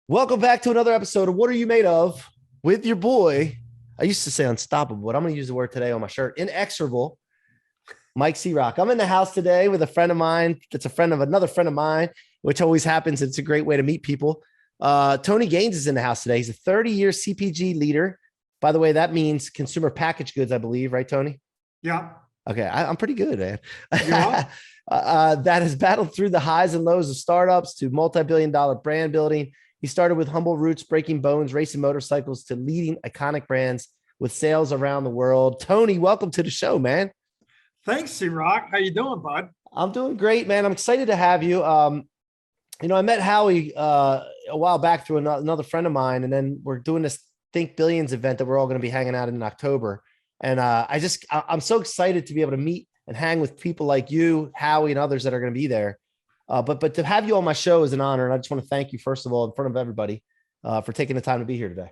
Welcome back to another episode of What Are You Made Of with your boy. I used to say unstoppable, but I'm going to use the word today on my shirt. Inexorable, Mike C-Roc. I'm in the house today with a friend of mine that's a friend of another friend of mine, which always happens. It's a great way to meet people. Tony Gaines is in the house today. He's a 30-year CPG leader. By the way, that means consumer packaged goods, I believe, right, Tony? Yeah. Okay, I'm pretty good, man. You are? That has battled through the highs and lows of startups to multi-billion-dollar brand building. He started with humble roots, breaking bones, racing motorcycles to leading iconic brands with sales around the world. Tony, welcome to the show, man. Thanks, C-Roc. How you doing, bud? I'm doing great, man. I'm excited to have you. I met Howie a while back through another friend of mine, and then we're doing this Think Billions event that we're all going to be hanging out in October. And I'm so excited to be able to meet and hang with people like you, Howie, and others that are going to be there. But to have you on my show is an honor. And I just want to thank you, first of all, in front of everybody for taking the time to be here today.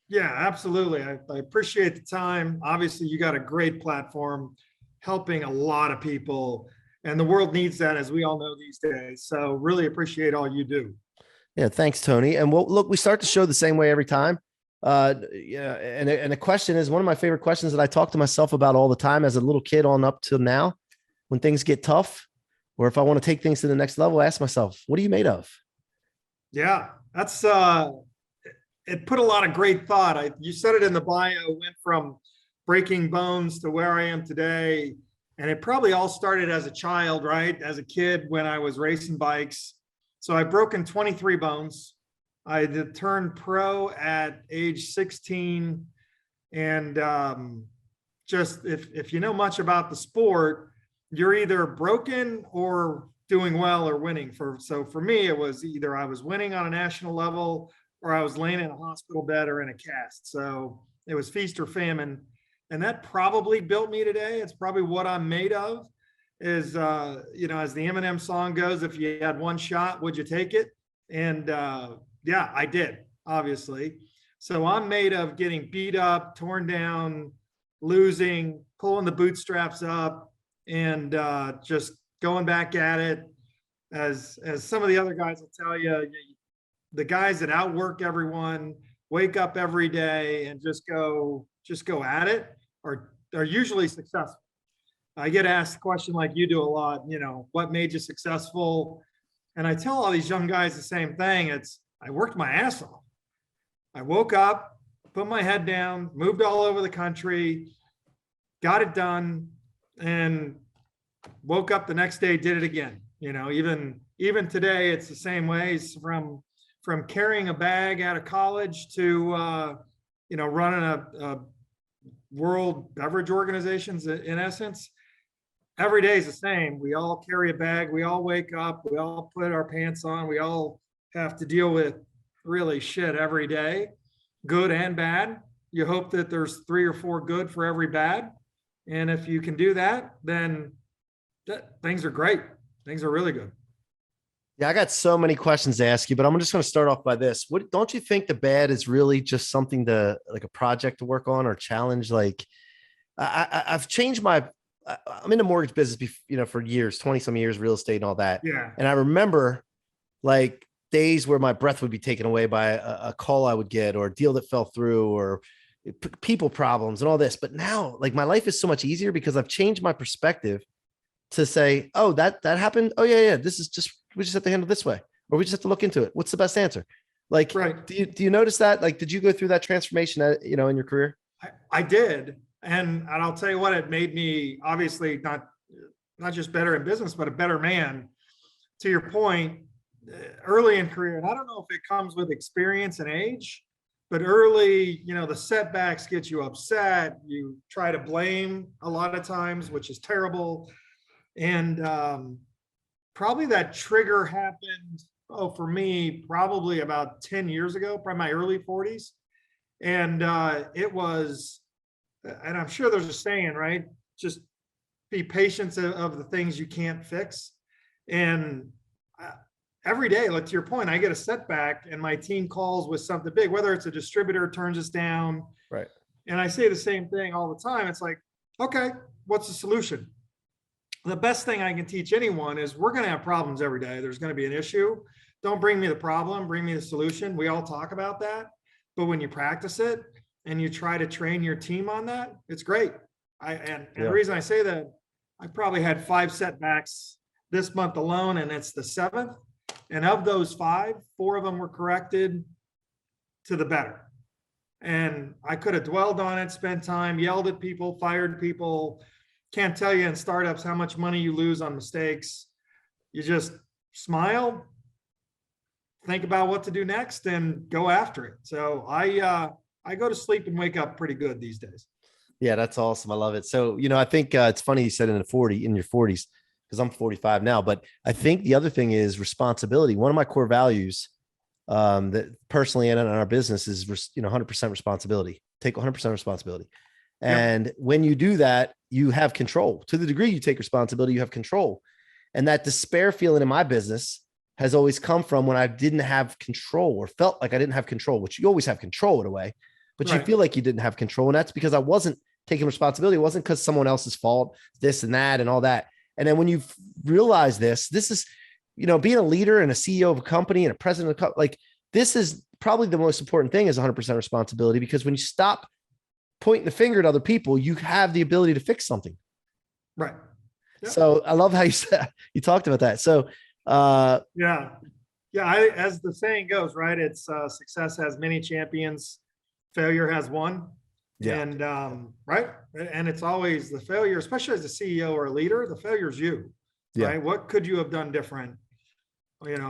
Yeah, absolutely. I appreciate the time. Obviously, you got a great platform helping a lot of people, and the world needs that, as we all know these days. So really appreciate all you do. Yeah, thanks, Tony. And look, we start the show the same way every time. Yeah, and the question is one of my favorite questions that I talk to myself about all the time as a little kid on up till now. When things get tough, or if I want to take things to the next level, I ask myself, what are you made of? Yeah, that's it put a lot of great thought. You said it in the bio, went from breaking bones to where I am today. And it probably all started as a child, right? As a kid when I was racing bikes. So I've broken 23 bones. I turned pro at age 16. And just if you know much about the sport, you're either broken or doing well or winning. So for me, it was either I was winning on a national level or I was laying in a hospital bed or in a cast. So it was feast or famine. And that probably built me today. It's probably what I'm made of is, as the Eminem song goes, if you had one shot, would you take it? And yeah, I did, obviously. So I'm made of getting beat up, torn down, losing, pulling the bootstraps up, and just going back at it. As some of the other guys will tell you, the guys that outwork everyone, wake up every day and just go at it are usually successful. I get asked a question like you do a lot, what made you successful? And I tell all these young guys the same thing. I worked my ass off. I woke up, put my head down, moved all over the country, got it done, and woke up the next day, did it again. Even today, it's the same ways from carrying a bag out of college to, running a world beverage organizations in essence. Every day is the same. We all carry a bag. We all wake up. We all put our pants on. We all have to deal with really shit every day, good and bad. You hope that there's 3 or 4 good for every bad. And if you can do that, then things are great. Things are really good. Yeah, I got so many questions to ask you, but I'm just going to start off by this. What don't you think the bad is really just something to like a project to work on or challenge? Like I've changed I'm in the mortgage business, for years, 20 some years, real estate and all that. Yeah. And I remember like days where my breath would be taken away by a call I would get or a deal that fell through or people problems and all this. But now like my life is so much easier because I've changed my perspective to say, oh, that happened. Oh yeah. We just have to handle it this way, or we just have to look into it. What's the best answer? Like, right. Do you notice that? Like, did you go through that transformation, in your career? I did. And I'll tell you what, it made me obviously not just better in business, but a better man. To your point, early in career, and I don't know if it comes with experience and age, but early, the setbacks get you upset. You try to blame a lot of times, which is terrible. And probably that trigger happened, for me, probably about 10 years ago, probably my early 40s. And it was, and I'm sure there's a saying, right? Just be patient of the things you can't fix. And every day, like to your point, I get a setback and my team calls with something big, whether it's a distributor turns us down. Right. And I say the same thing all the time. It's like, okay, what's the solution? the best thing I can teach anyone is we're going to have problems every day. There's going to be an issue. Don't bring me the problem, bring me the solution. We all talk about that. But when you practice it and you try to train your team on that, it's great. And the reason I say that, I probably had 5 setbacks this month alone, and it's the 7th. And of those 5, 4 of them were corrected to the better. And I could have dwelled on it, spent time, yelled at people, fired people. Can't tell you in startups how much money you lose on mistakes. You just smile, think about what to do next, and go after it. So I go to sleep and wake up pretty good these days. Yeah, that's awesome. I love it. So, I think it's funny you said in your 40s, because I'm 45 now, but I think the other thing is responsibility. One of my core values that personally and in our business is, 100% responsibility. Take 100% responsibility. And when you do that, you have control. To the degree you take responsibility, you have control. And that despair feeling in my business has always come from when I didn't have control or felt like I didn't have control, which you always have control in a way, but you feel like you didn't have control. And that's because I wasn't taking responsibility. It wasn't because someone else's fault, this and that and all that. And then when you realize this is, being a leader and a CEO of a company and a president of a company, like this is probably the most important thing is 100% responsibility, because when you stop pointing the finger at other people, you have the ability to fix something. Right. Yep. So I love how you talked about that. So yeah. As the saying goes, right. It's success has many champions. Failure has one. Yeah. And right. And it's always the failure, especially as a CEO or a leader, the failure is you. Yeah. Right. What could you have done different?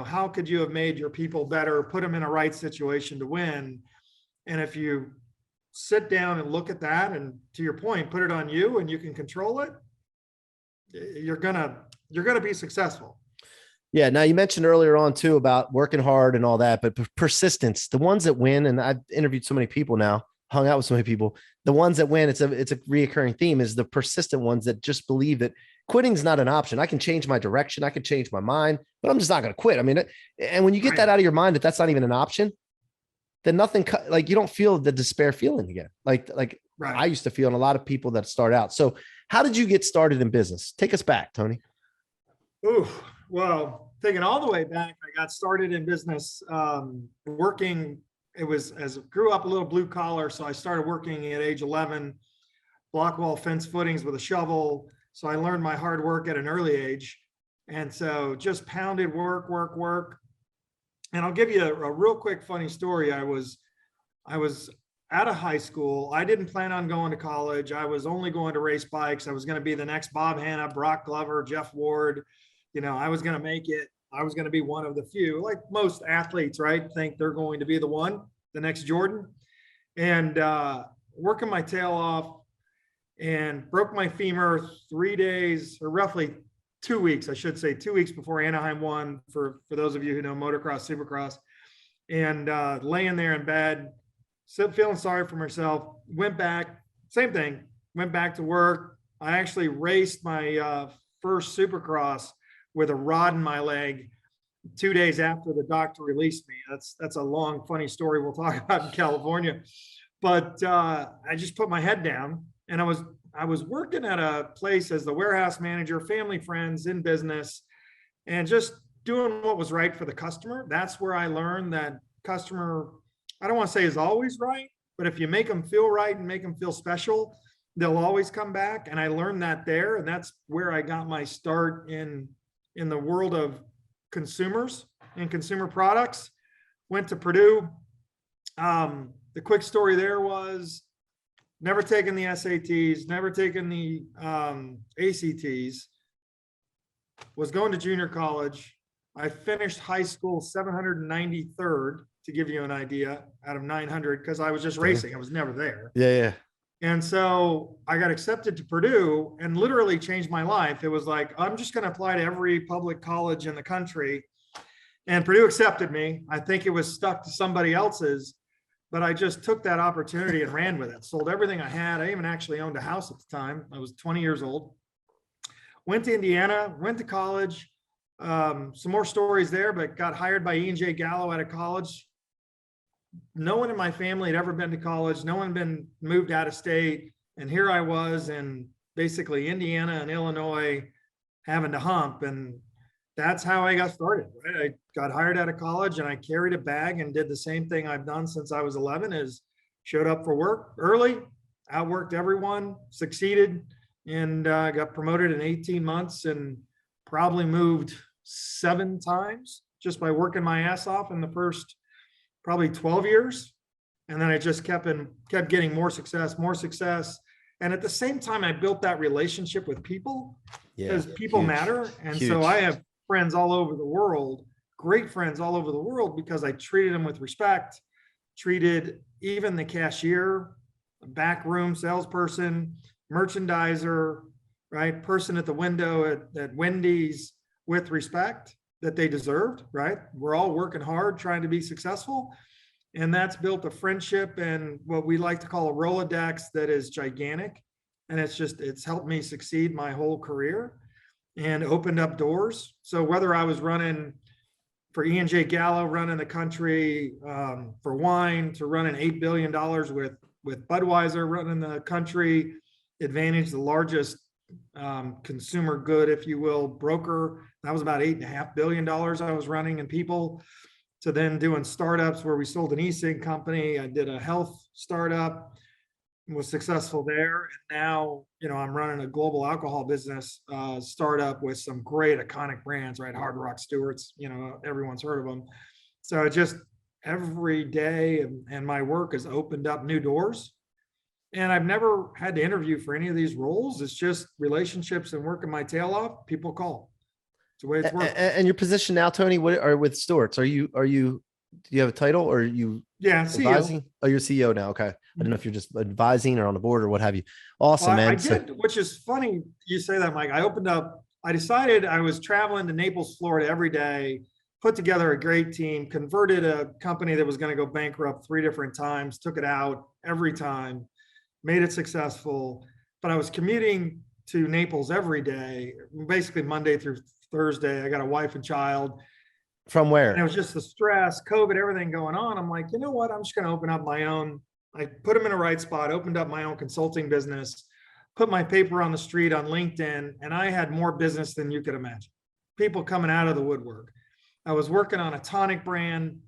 How could you have made your people better, put them in a right situation to win? And if you sit down and look at that, and to your point, put it on you and you can control it, you're gonna be successful. Yeah. Now you mentioned earlier on too about working hard and all that, but persistence, the ones that win, and I've interviewed so many people now, hung out with so many people, the ones that win, it's a reoccurring theme, is the persistent ones that just believe that quitting is not an option. I can change my direction. I can change my mind, but I'm just not going to quit. I mean, and when you get that out of your mind, that's not even an option, then nothing, like you don't feel the despair feeling again. Like I used to feel, and a lot of people that start out. So how did you get started in business? Take us back, Tony. Ooh, well, taking all the way back, I got started in business, working. It was grew up a little blue collar. So I started working at age 11, block wall fence footings with a shovel. So I learned my hard work at an early age. And so just pounded work. And I'll give you a real quick funny story. I was out of high school. I didn't plan on going to college. I was only going to race bikes. I was going to be the next Bob Hanna, Brock Glover, Jeff Ward. I was going to make it. I was going to be one of the few, like most athletes, right? Think they're going to be the next Jordan. And working my tail off, and broke my femur 3 days, or roughly 2 weeks, I should say, 2 weeks before Anaheim won, for those of you who know motocross, supercross. And laying there in bed, feeling sorry for myself, went back, same thing, went back to work. I actually raced my first supercross with a rod in my leg 2 days after the doctor released me. That's a long, funny story we'll talk about in California. But I just put my head down, and I was working at a place as the warehouse manager, family friends in business, and just doing what was right for the customer. That's where I learned that customer, I don't want to say is always right, but if you make them feel right and make them feel special, they'll always come back. And I learned that there, and that's where I got my start in the world of consumers and consumer products. Went to Purdue. The quick story there was never taken the SATs, never taken the ACTs, was going to junior college. I finished high school 793rd, to give you an idea, out of 900, because I was just racing. I was never there. Yeah. And so I got accepted to Purdue, and literally changed my life. It was like, I'm just going to apply to every public college in the country. And Purdue accepted me. I think it was stuck to somebody else's, but I just took that opportunity and ran with it. Sold everything I had. I even actually owned a house at the time. I was 20 years old. Went to Indiana, went to college. Some more stories there, but got hired by E&J Gallo out of college. No one in my family had ever been to college. No one had been moved out of state. And here I was in basically Indiana and Illinois, having to hump. And that's how I got started, right? I got hired out of college and I carried a bag and did the same thing I've done since I was 11, is showed up for work early, outworked everyone, succeeded, and got promoted in 18 months and probably moved 7 times just by working my ass off in the first probably 12 years. And then I just kept getting more success. And at the same time, I built that relationship with people, because people matter. And so I have friends all over the world, great friends all over the world, because I treated them with respect, treated even the cashier, backroom salesperson, merchandiser, right, person at the window at Wendy's with respect that they deserved, right? We're all working hard trying to be successful. And that's built a friendship and what we like to call a Rolodex that is gigantic. And it's helped me succeed my whole career and opened up doors. So whether I was running for E&J Gallo, running the country for wine, to running $8 billion with Budweiser, running the country, Advantage, the largest consumer good, if you will, broker. That was about $8.5 billion I was running in people. To then doing startups where we sold an e-cig company. I did a health startup, was successful there. And now, I'm running a global alcohol business startup with some great iconic brands, right? Hard Rock, Stewarts, everyone's heard of them. So just every day and my work has opened up new doors. And I've never had to interview for any of these roles. It's just relationships and working my tail off. People call. It's the way it's working. And your position now, Tony, what are with Stewarts? Do you have a title, or are you advising? CEO. Oh, you're CEO now. Okay. I don't know if you're just advising or on the board or what have you. Awesome, man. I did, which is funny you say that, Mike. I decided I was traveling to Naples, Florida every day, put together a great team, converted a company that was going to go bankrupt 3 different times, took it out every time, made it successful. But I was commuting to Naples every day, basically Monday through Thursday. I got a wife and child. From where? And it was just the stress, COVID, everything going on. I'm like, you know what? I'm just going to open up my own. I put them in a right spot, opened up my own consulting business, put my paper on the street on LinkedIn, and I had more business than you could imagine. People coming out of the woodwork. I was working on a tonic brand.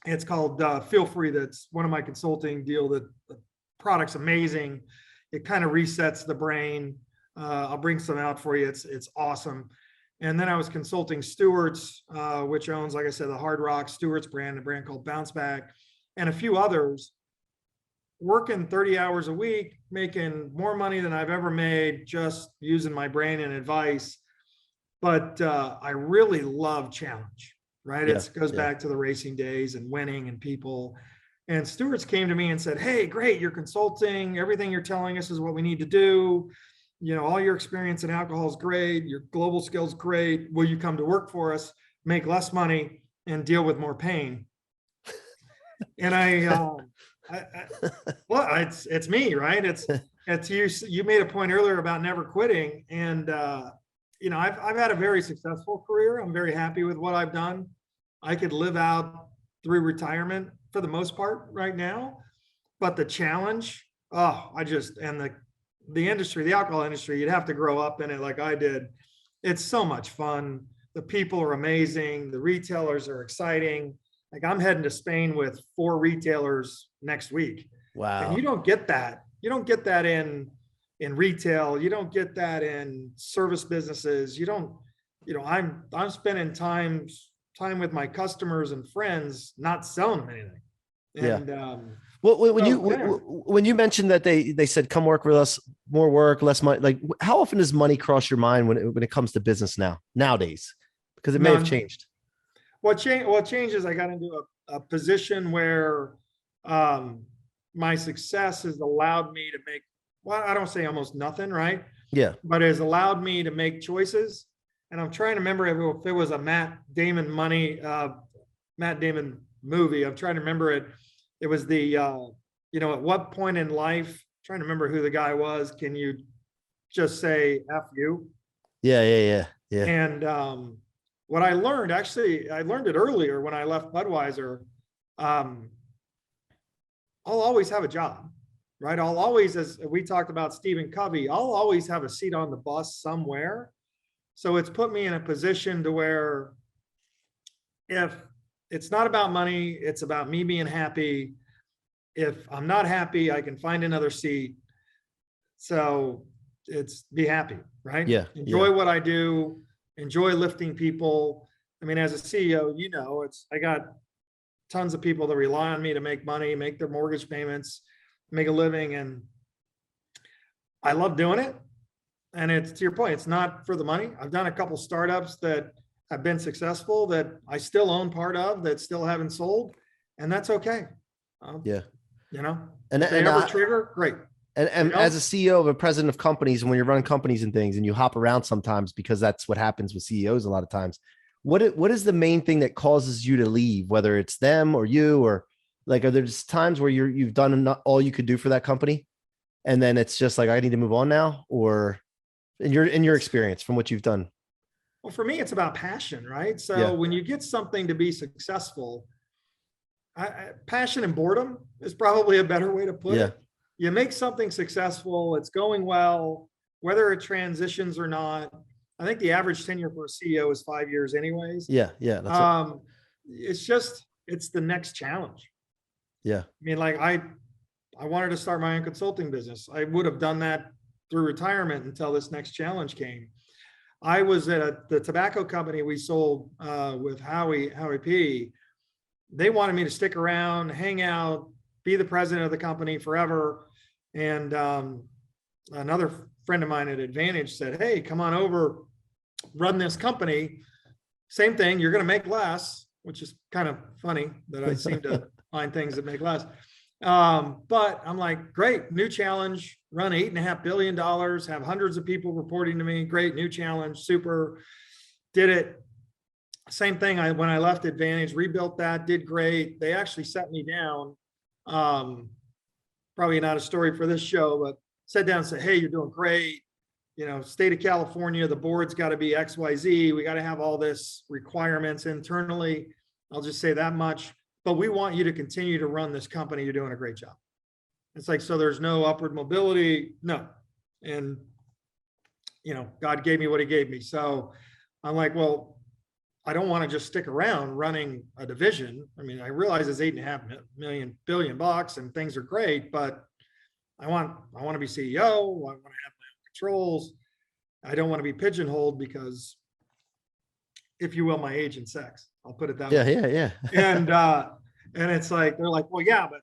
It's called Feel Free. That's one of my consulting deal. That the product's amazing. It kind of resets the brain. I'll bring some out for you. It's awesome. And then I was consulting Stewarts, which owns, like I said, the Hard Rock Stewarts brand, a brand called Bounce Back, and a few others, working 30 hours a week, making more money than I've ever made, just using my brain and advice. But I really love challenge, right? It goes back to the racing days and winning and people. And Stewarts came to me and said, hey, great, you're consulting. Everything you're telling us is what we need to do. All your experience in alcohol is great. Your global skills great. Will you come to work for us, make less money, and deal with more pain? And it's me, right? It's you. You made a point earlier about never quitting, and I've had a very successful career. I'm very happy with what I've done. I could live out through retirement for the most part right now, but the challenge, the industry, the alcohol industry, you'd have to grow up in it like I did. It's so much fun. The people are amazing. The retailers are exciting. Like I'm heading to Spain with 4 retailers next week. Wow. And you don't get that. You don't get that in retail. You don't get that in service businesses. You don't, I'm spending time with my customers and friends, not selling them anything. And, well, when you mentioned that they said, come work with us, more work, less money, like how often does money cross your mind when it comes to business nowadays? Because it may have changed. What changes, I got into a position where my success has allowed me to make, I don't say almost nothing, right? Yeah. But it has allowed me to make choices. And I'm trying to remember if it was a Matt Damon movie. I'm trying to remember it. It was the, at what point in life, I'm trying to remember who the guy was. Can you just say F you? Yeah. And what I learned, I learned it earlier when I left Budweiser. I'll always have a job, right? I'll always, as we talked about Stephen Covey, I'll always have a seat on the bus somewhere. So it's put me in a position to where if it's not about money, it's about me being happy. If I'm not happy, I can find another seat. So it's be happy, right? Yeah. Enjoy Yeah. what I do, enjoy lifting people. I mean, as a CEO, I got tons of people that rely on me to make money, make their mortgage payments, make a living. And I love doing it. And it's, to your point, it's not for the money. I've done a couple startups that have been successful that I still own part of, that still haven't sold. And that's okay. Yeah. If they ever trigger, great. And as a CEO of a president of companies, and when you're running companies and things and you hop around sometimes, because that's what happens with CEOs a lot of times, what is the main thing that causes you to leave, whether it's them or you, or like, are there just times where you've done all you could do for that company and then it's just like, I need to move on now? Or in your experience from what you've done? Well, for me, it's about passion, right? So when you get something to be successful, passion and boredom is probably a better way to put it. You make something successful, it's going well, whether it transitions or not. I think the average tenure for a CEO is 5 years anyways. Yeah. That's it's the next challenge. Yeah. I mean, like I wanted to start my own consulting business. I would have done that through retirement until this next challenge came. I was at the tobacco company we sold with Howie P. They wanted me to stick around, hang out, be the president of the company forever. And another friend of mine at Advantage said, hey, come on over, run this company. Same thing, you're going to make less, which is kind of funny that I seem to find things that make less. But I'm like, great, new challenge, run $8.5 billion, have hundreds of people reporting to me. Great, new challenge, super, did it. Same thing, when I left Advantage, rebuilt that, did great. They actually set me down. Probably not a story for this show, but sat down and said, hey, you're doing great. State of California, the board's got to be XYZ. We got to have all this requirements internally. I'll just say that much. But we want you to continue to run this company. You're doing a great job. It's like, so there's no upward mobility. No. And, God gave me what he gave me. So I'm like, well, I don't want to just stick around running a division. I mean, I realize it's $8.5 billion and things are great, but I want to be CEO. I want to have my own controls. I don't want to be pigeonholed because, if you will, my age and sex. I'll put it that way. Yeah. And it's like, they're like, well, yeah, but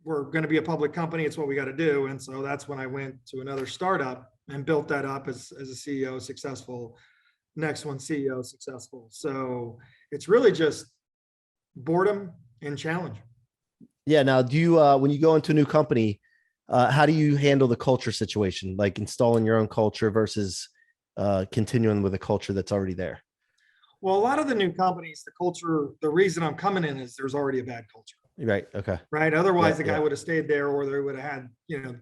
we're going to be a public company. It's what we got to do. And so that's when I went to another startup and built that up as a CEO, successful. Next one, CEO, successful. So it's really just boredom and challenge. Yeah. Now, do you, when you go into a new company, how do you handle the culture situation, like installing your own culture versus continuing with a culture that's already there? Well, a lot of the new companies, the culture, the reason I'm coming in is there's already a bad culture. Right. Okay. Right. Otherwise, the guy would have stayed there, or they would have had,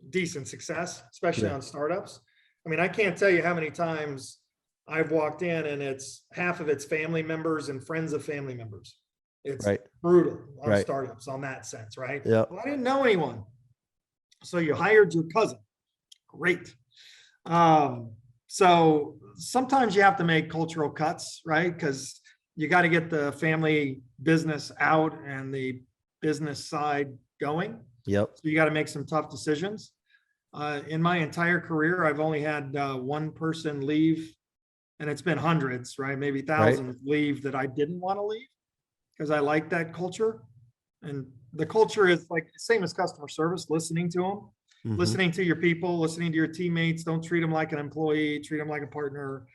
decent success, especially on startups. I mean, I can't tell you how many times I've walked in and it's half of it's family members and friends of family members. It's brutal on startups on that sense, right? Yeah. Well, I didn't know anyone. So you hired your cousin. Great. So sometimes you have to make cultural cuts, right? Because you got to get the family business out and the business side going. Yep. So you got to make some tough decisions. In my entire career, I've only had one person leave, and it's been hundreds, right? Maybe thousands leave that I didn't want to leave because I like that culture. And the culture is like the same as customer service, listening to them. Listening to your people, listening to your teammates. Don't treat them like an employee, treat them like a partner.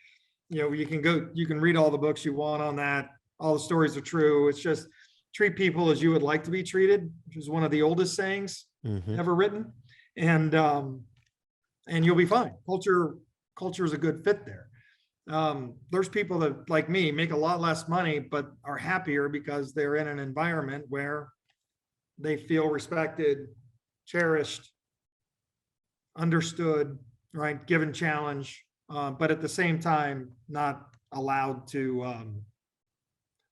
You can read all the books you want on that. All the stories are true. It's just treat people as you would like to be treated, which is one of the oldest sayings ever written. And you'll be fine. Culture is a good fit there. There's people that, like me, make a lot less money, but are happier because they're in an environment where they feel respected, cherished, understood, right? Given challenge, but at the same time, not allowed to,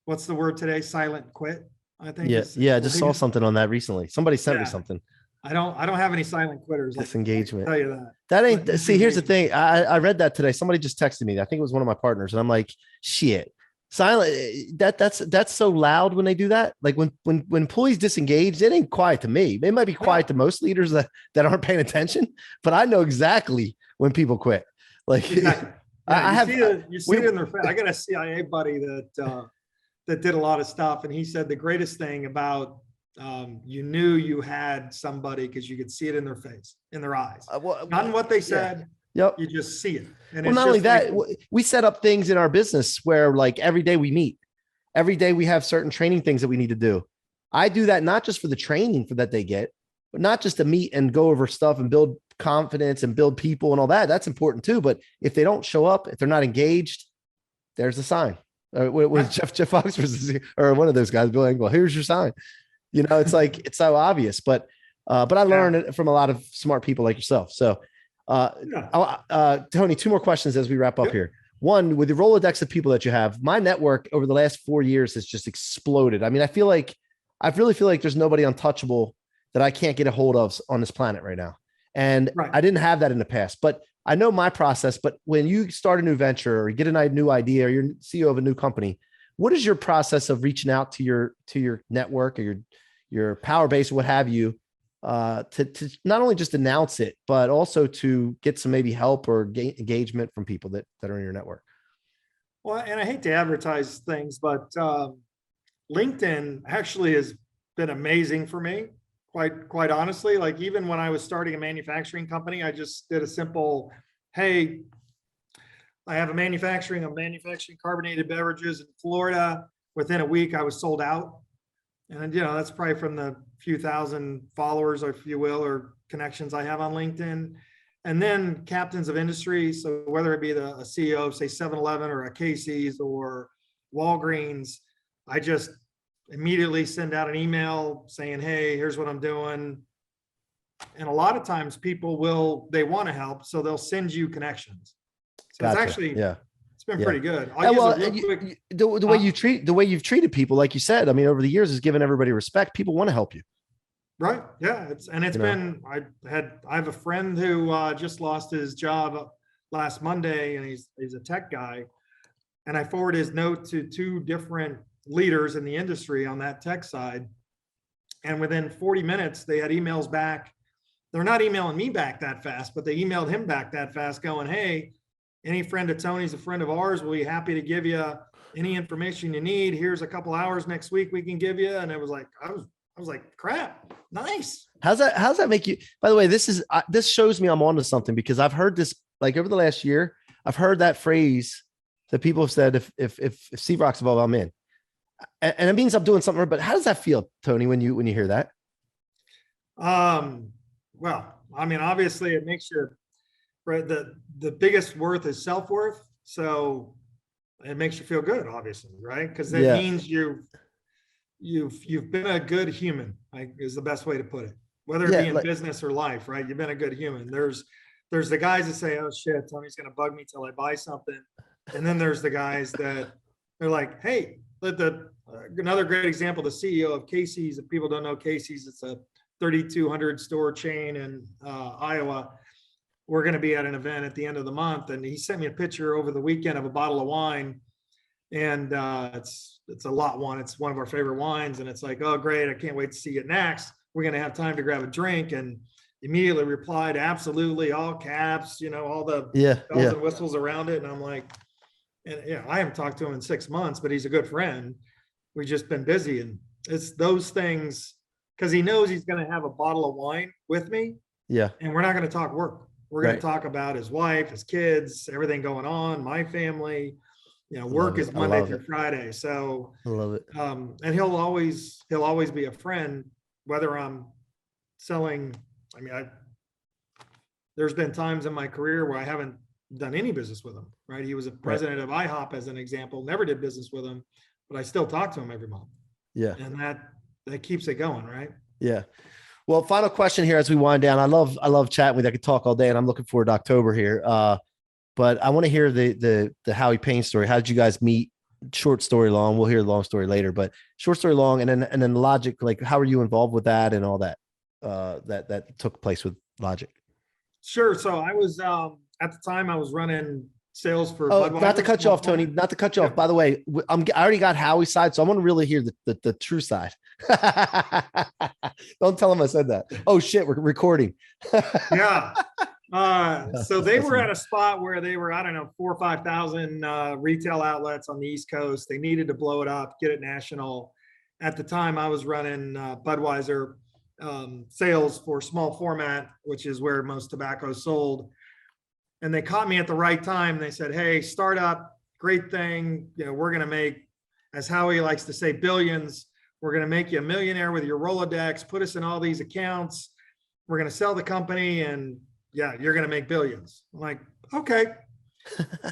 what's the word today? Silent quit, I think. Yeah. I just saw something on that recently. Somebody sent me something. I don't have any silent quitters. Disengagement. I can tell you that. That ain't, But see, here's the thing. I read that today. Somebody just texted me. I think it was one of my partners. And I'm like, shit, silent. That's so loud when they do that. Like when employees disengage, it ain't quiet to me. It might be quiet to most leaders that aren't paying attention, but I know exactly when people quit. Like exactly. You see it in their face. I got a CIA buddy that did a lot of stuff. And he said the greatest thing about you knew you had somebody because you could see it in their face, in their eyes, not in what they said. Yep. You just see it. And well, not only that, we set up things in our business where like every day we meet, every day we have certain training things that we need to do. I do that not just for the training that they get, but not just to meet and go over stuff and build confidence and build people and all that. That's important too. But if they don't show up, if they're not engaged, there's a sign. Was Jeff Fox or one of those guys, Bill Engvall, here's your sign. You know, it's like, it's so obvious, but I learned it from a lot of smart people like yourself. So, Tony, two more questions as we wrap up here. One, with the Rolodex of people that you have, my network over the last 4 years has just exploded. I mean, I really feel like there's nobody untouchable that I can't get a hold of on this planet right now. And I didn't have that in the past, but I know my process. But when you start a new venture or you get a new idea or you're CEO of a new company, what is your process of reaching out to your network or your power base or what have you, to not only just announce it, but also to get some maybe help or engagement from people that are in your network? Well, and I hate to advertise things, but LinkedIn actually has been amazing for me. Quite honestly, like even when I was starting a manufacturing company, I just did a simple, hey, I have I'm manufacturing carbonated beverages in Florida. Within a week, I was sold out. And, that's probably from the few thousand followers, if you will, or connections I have on LinkedIn. And then captains of industry. So whether it be a CEO of, say, 7-Eleven or a Casey's or Walgreens, I just immediately send out an email saying, hey, here's what I'm doing. And a lot of times people they want to help. So they'll send you connections. So It's actually, it's been pretty good. The way you've treated people, like you said, I mean, over the years has given everybody respect. People want to help you. Right. Yeah. I have a friend who just lost his job last Monday, and he's a tech guy. And I forwarded his note to 2 different leaders in the industry on that tech side. And within 40 minutes, they had emails back. They're not emailing me back that fast, but they emailed him back that fast going, hey, any friend of Tony's a friend of ours. We'll be happy to give you any information you need. Here's a couple hours next week we can give you. And it was like, I was like, crap, nice. How's that make you? By the way, this shows me I'm onto something, because I've heard this like over the last year. I've heard that phrase that people have said, if C-Roc's involved, I'm in. And it means I'm doing something, but how does that feel, Tony, when you hear that? Well, I mean, obviously it makes you, right. The biggest worth is self-worth. So it makes you feel good, obviously, right? Because that means you've been a good human, is the best way to put it. Whether it be in business or life, right? You've been a good human. There's the guys that say, oh shit, Tony's gonna bug me till I buy something. And then there's the guys that they're like, hey, another great example, the CEO of Casey's. If people don't know Casey's, it's a 3,200 store chain in Iowa. We're going to be at an event at the end of the month, and he sent me a picture over the weekend of a bottle of wine, and it's a lot one. It's one of our favorite wines, and it's like, oh great, I can't wait to see it next. We're going to have time to grab a drink, and immediately replied, absolutely, all caps, all the bells and whistles around it. And I'm like, I haven't talked to him in 6 months, but he's a good friend. We've just been busy, and it's those things, because he knows he's going to have a bottle of wine with me. Yeah. And we're not going to talk work. We're going to talk about his wife, his kids, everything going on, my family. Work is Monday through Friday. So I love it. And he'll always be a friend, whether I'm selling. I mean, there's been times in my career where I haven't done any business with him, right? He was a president of IHOP, as an example, never did business with him, but I still talk to him every month. Yeah. And that keeps it going, right? Yeah. Well, final question here as we wind down. I love chatting with you. I could talk all day, and I'm looking forward to October here. But I want to hear the Howie Payne story. How did you guys meet? Short story long. We'll hear the long story later, but short story long, and then the logic, like how are you involved with that and all that? that took place with Logic? Sure. So I was, at the time I was running sales for Oh, Budweiser. not to cut you off, Tony. Not to cut you off. By the way, I already got Howie's side, so I want to really hear the true side. Don't tell him I said that. Oh shit, we're recording. Yeah. So they That's were awesome. at a spot where they were, I don't know, 4 or 5,000 retail outlets on the East Coast. They needed to blow it up, get it national. At the time, I was running Budweiser sales for small format, which is where most tobacco is sold. And they caught me at the right time. They said, "Hey, startup, great thing. You know, we're going to make, as Howie likes to say, billions. We're going to make you a millionaire with your Rolodex. Put us in all these accounts. We're going to sell the company, and yeah, you're going to make billions." I'm like, okay.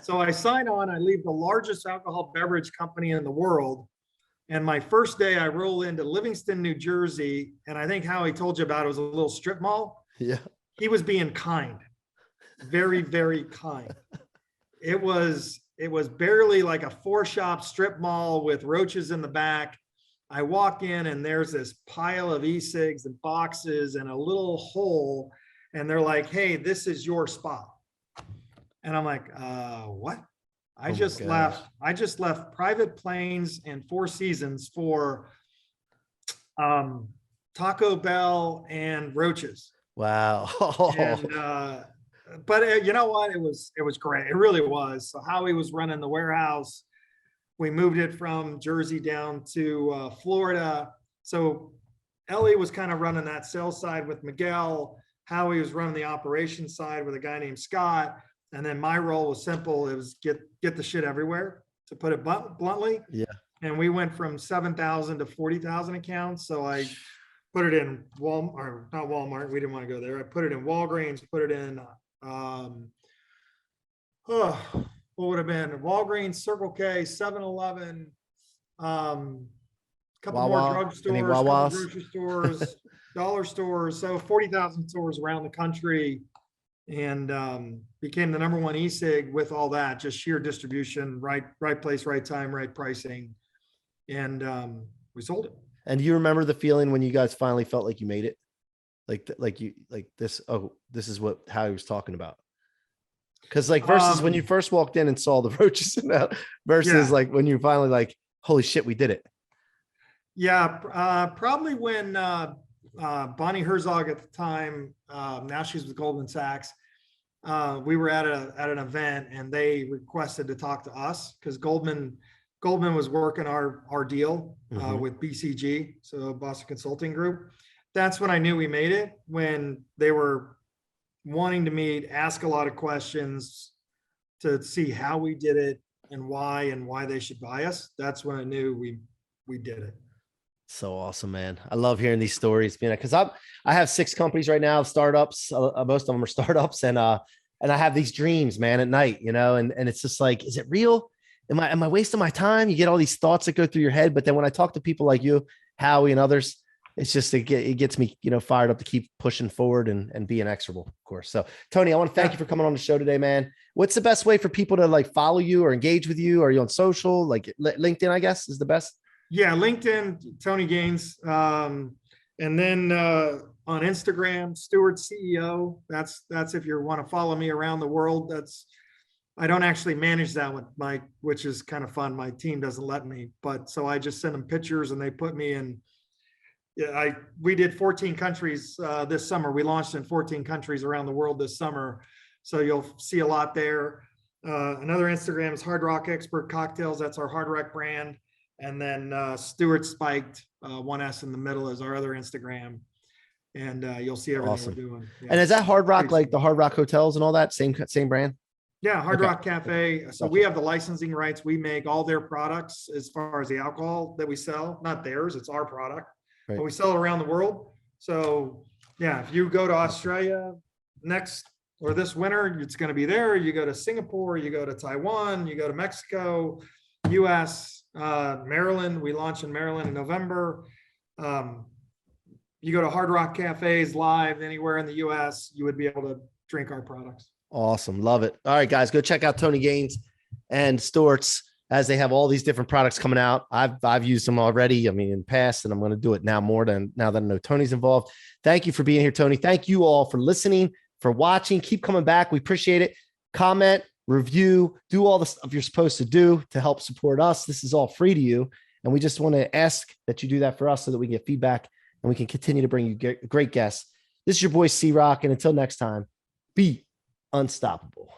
So I sign on. I leave the largest alcohol beverage company in the world. And my first day, I roll into Livingston, New Jersey. And I think Howie told you about it, was a little strip mall. Yeah. He was being kind. Very, very kind. It was barely like a 4-shop strip mall with roaches in the back. I walk in and there's this pile of e-cigs and boxes and a little hole. And they're like, "Hey, this is your spot." And I'm like, what? I just left Private Planes and Four Seasons for Taco Bell and roaches. Wow. And but you know what? It was great. It really was. So Howie was running the warehouse. We moved it from Jersey down to Florida. So Ellie was kind of running that sales side with Miguel. Howie was running the operations side with a guy named Scott. And then my role was simple. It was get the shit everywhere, to put it bluntly. Yeah. And we went from 7,000 to 40,000 accounts. So I put it in Walmart, or not Walmart. We didn't want to go there. I put it in Walgreens, put it in, what would have been Walgreens, Circle K, 7-Eleven, couple Wawa, more any drugstores, couple Wawas? grocery stores, dollar stores. So 40,000 stores around the country, and became the #1 e-cig with all that, just sheer distribution, right place, right time, right pricing. And we sold it. And do you remember the feeling when you guys finally felt like you made it? This is what Howie was talking about. Because like versus when you first walked in and saw the roaches and that, versus Yeah. like when you finally like, holy shit, we did it. Yeah, probably when Bonnie Herzog at the time, now she's with Goldman Sachs, we were at an event and they requested to talk to us because Goldman was working our deal with BCG, so Boston Consulting Group. That's when I knew we made it, when they were wanting to meet, ask a lot of questions to see how we did it and why they should buy us. That's when I knew we did it. So awesome, man. I love hearing these stories, because I have 6 companies right now, startups. Most of them are startups, and I have these dreams, man, at night, and it's just like, is it real? Am I wasting my time? You get all these thoughts that go through your head, but then when I talk to people like you, Howie, and others, it's just, it gets me, fired up to keep pushing forward and be inexorable, of course. So Tony, I want to thank you for coming on the show today, man. What's the best way for people to like follow you or engage with you? Are you on social? Like LinkedIn, I guess, is the best. Yeah, LinkedIn, Tony Gaines. And then on Instagram, Stewarts CEO. That's if you want to follow me around the world. I don't actually manage that with which is kind of fun. My team doesn't let me, but so I just send them pictures and they put me in. Yeah, we did 14 countries this summer. We launched in 14 countries around the world this summer. So you'll see a lot there. Another Instagram is Hard Rock Expert Cocktails. That's our Hard Rock brand. And then Stewarts Spiked, 1 S in the middle, is our other Instagram. And you'll see everything we're doing. Yeah. And is that Hard Rock, like the Hard Rock hotels and all that? Same brand? Yeah, Hard Rock Cafe. So we have the licensing rights. We make all their products as far as the alcohol that we sell. Not theirs, it's our product. Right. But we sell it around the world. So yeah, if you go to Australia this winter, it's going to be there. You go to Singapore, you go to Taiwan, you go to Mexico, US, Maryland. We launch in Maryland in November. You go to Hard Rock Cafes live anywhere in the US, you would be able to drink our products. Awesome. Love it. All right, guys, go check out Tony Gaines and Stewarts as they have all these different products coming out. I've used them already. I mean, in the past, and I'm going to do it now more than now that I know Tony's involved. Thank you for being here, Tony. Thank you all for listening, for watching. Keep coming back. We appreciate it. Comment, review, do all the stuff you're supposed to do to help support us. This is all free to you. And we just want to ask that you do that for us so that we can get feedback and we can continue to bring you great guests. This is your boy C-Roc. And until next time, be unstoppable.